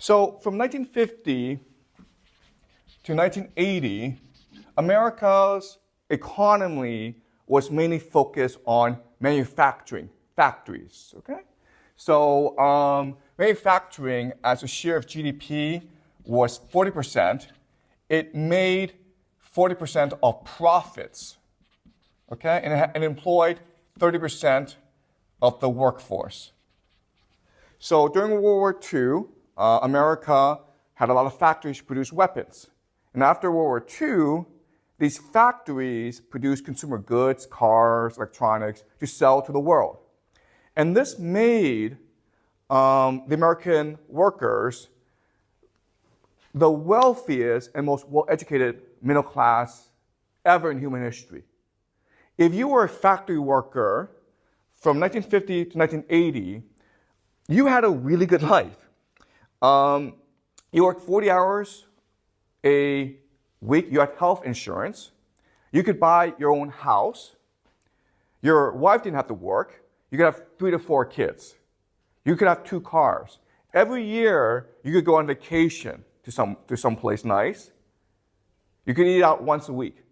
So from 1950 to 1980, America's economy was mainly focused on manufacturing, factories, okay? So manufacturing as a share of GDP was 40%. It made 40% of profits, okay? And it employed 30% of the workforce. So during World War II, America had a lot of factories to produce weapons. And after World War II, these factories produced consumer goods, cars, electronics, to sell to the world. And this made the American workers the wealthiest and most well-educated middle class ever in human history. If you were a factory worker from 1950 to 1980, you had a really good life. You worked 40 hours a week. You had health insurance. You could buy your own house. Your wife didn't have to work. You could have 3 to 4 kids. You could have 2 cars. Every year, you could go on vacation to some place nice. You could eat out once a week.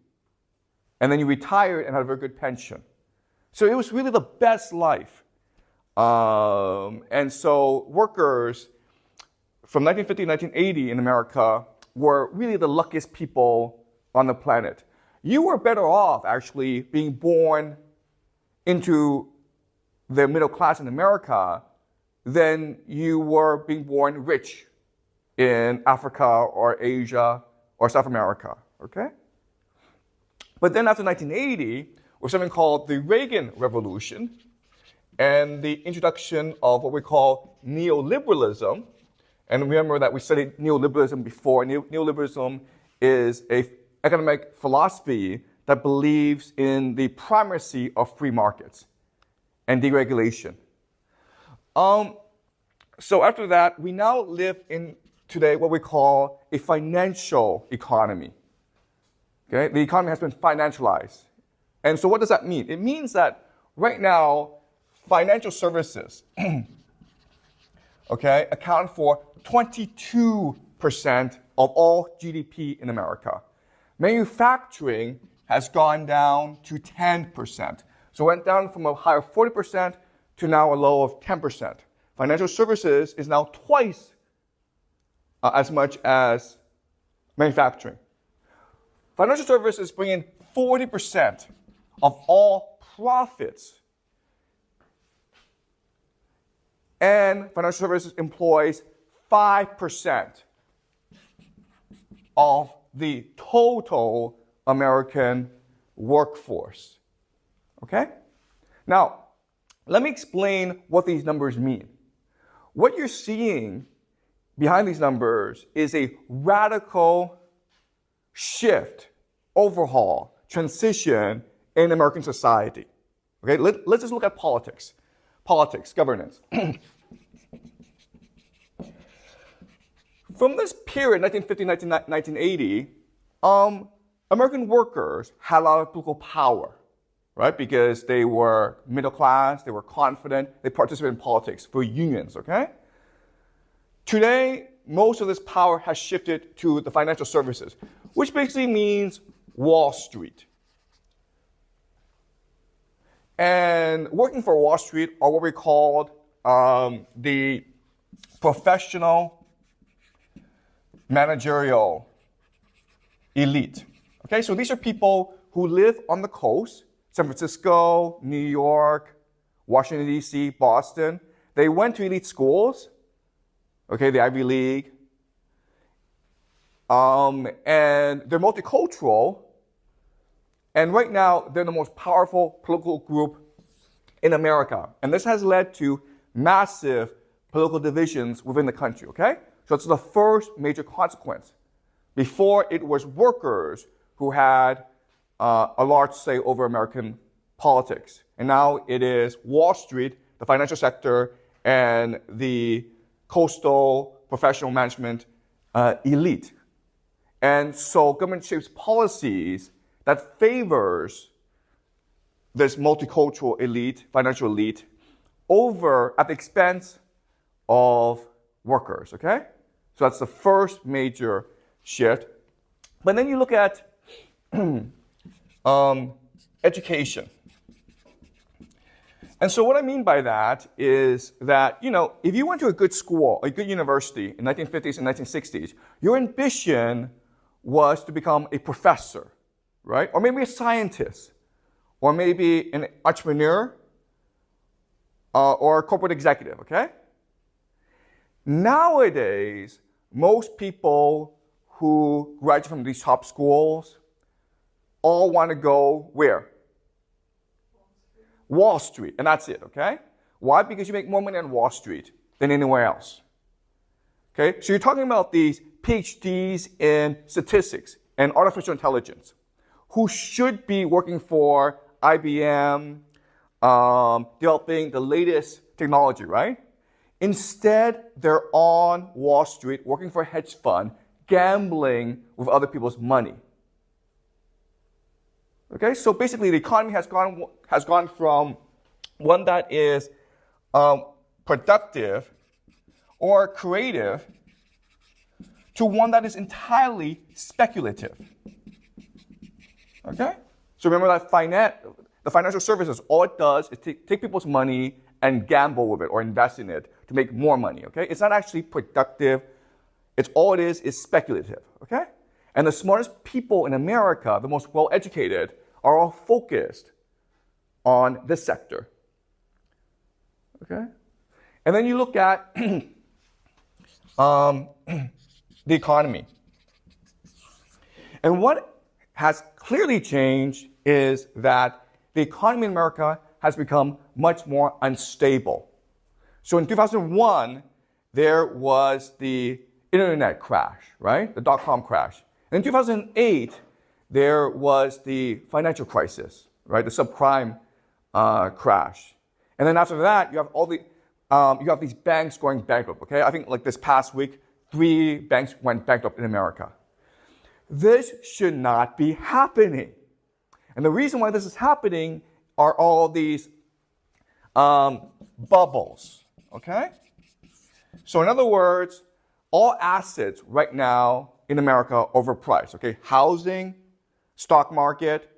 And then you retired and had a very good pension. So it was really the best life. And so workers from 1950 to 1980 in America were really the luckiest people on the planet. You were better off actually being born into the middle class in America than you were being born rich in Africa or Asia or South America, okay? But then after 1980, was something called the Reagan Revolution and the introduction of what we call neoliberalism. And remember that we studied neoliberalism before. Neoliberalism is an economic philosophy that believes in the primacy of free markets and deregulation. So after that, we now live in today what we call a financial economy. Okay? The economy has been financialized. And so what does that mean? It means that right now, financial services okay, account for 22% of all GDP in America. Manufacturing has gone down to 10%. So it went down from a high of 40% to now a low of 10%. Financial services is now twice as much as manufacturing. Financial services bring in 40% of all profits. And financial services employs 5% of the total American workforce. Okay? Now, let me explain what these numbers mean. What you're seeing behind these numbers is a radical shift, overhaul, transition in American society. Okay, let's just look at politics. Politics, governance. From this period, 1950, 1980, American workers had a lot of political power, right? Because they were middle class, they were confident, they participated in politics for unions, okay? Today, most of this power has shifted to the financial services, which basically means Wall Street. And working for Wall Street are what we called the professional managerial elite. Okay, so these are people who live on the coast, San Francisco, New York, Washington, D.C., Boston. They went to elite schools, okay, the Ivy League, and they're multicultural. And right now, they're the most powerful political group in America. And this has led to massive political divisions within the country, okay? So it's the first major consequence. Before, it was workers who had a large say over American politics. And now it is Wall Street, the financial sector, and the coastal professional management elite. And so government shapes policies that favors this multicultural elite, financial elite, over at the expense of workers, okay? So that's the first major shift. But then you look at education. And so what I mean by that is that, if you went to a good school, a good university in the 1950s and 1960s, your ambition was to become a professor, right? Or maybe a scientist, or maybe an entrepreneur, or a corporate executive, okay? Nowadays, most people who graduate from these top schools all want to go where? Wall Street, and that's it, okay? Why? Because you make more money on Wall Street than anywhere else. Okay? So you're talking about these PhDs in statistics and artificial intelligence who should be working for IBM, developing the latest technology, right? Instead, they're on Wall Street working for a hedge fund, gambling with other people's money. Okay, so basically the economy has gone from one that is productive or creative to one that is entirely speculative. Okay? So remember that the financial services, all it does is take people's money and gamble with it or invest in it to make more money. Okay? It's not actually productive. All it is speculative. Okay? And the smartest people in America, the most well-educated, are all focused on this sector. Okay? And then you look at the economy. And what has clearly changed is that the economy in America has become much more unstable. So in 2001, there was the internet crash, right? The dot-com crash. And in 2008, there was the financial crisis, right? The subprime crash. And then after that, you have these banks going bankrupt, okay? I think like this past week, 3 banks went bankrupt in America. This should not be happening. And the reason why this is happening are all these bubbles, okay? So in other words, all assets right now in America are overpriced, okay? Housing, stock market,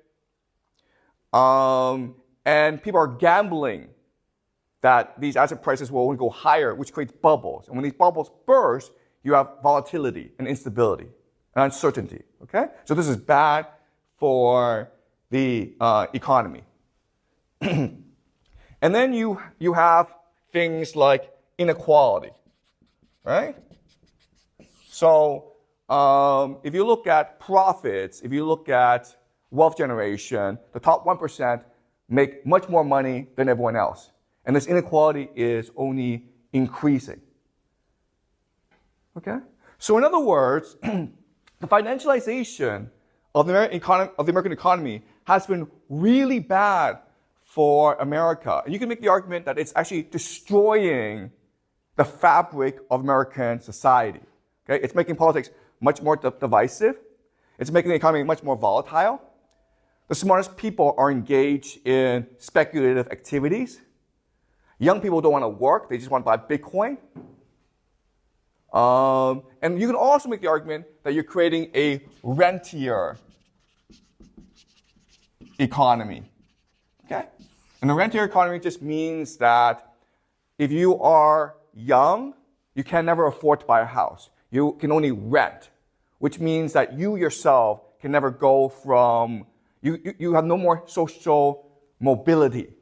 and people are gambling that these asset prices will only go higher, which creates bubbles. And when these bubbles burst, you have volatility and instability and uncertainty, okay? So this is bad for the economy. And then you have things like inequality, right? So if you look at profits, if you look at wealth generation, the top 1% make much more money than everyone else. And this inequality is only increasing. Okay? So in other words, the financialization of the American economy has been really bad for America. And you can make the argument that it's actually destroying the fabric of American society. Okay? It's making politics much more divisive. It's making the economy much more volatile. The smartest people are engaged in speculative activities. Young people don't want to work. They just want to buy Bitcoin. And you can also make the argument that you're creating a rentier economy. Okay? And the rentier economy just means that if you are young, you can never afford to buy a house. You can only rent, which means that you yourself can never go from, you have no more social mobility.